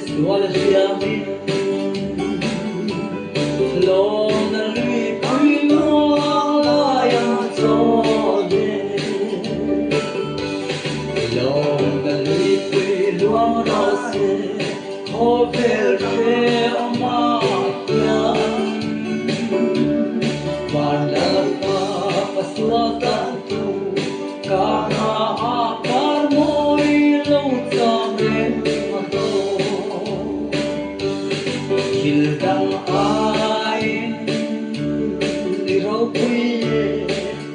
sual riami lo na lui pui lo la ya cho de lo na lui pui lo ra se ho ver re ma ya van la pa pasua tan tu ka ha par moi lo cham re ma to hil dang ai ni ro pui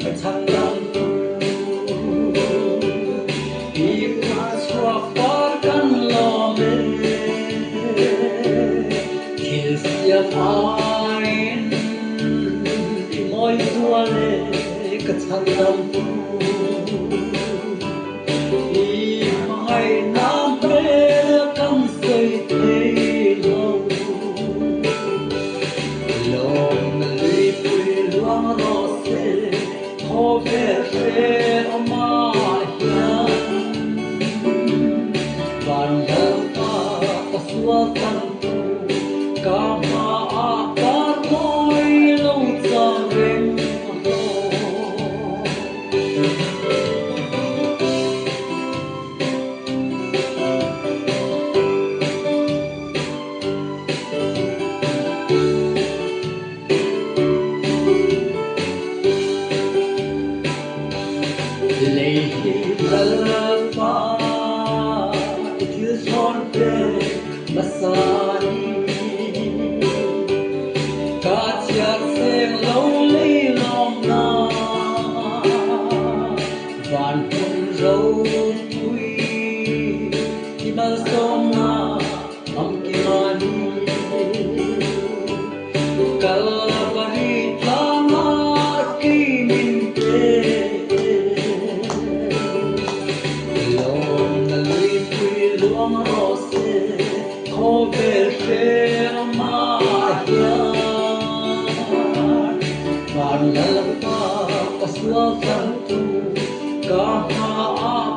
pa chang lam tu i ma chua par kan lo me hil sia ai i moi tua le ka chang lam tu Hãy subscribe cho kênh Ghiền Mì Gõ để không bỏ lỡ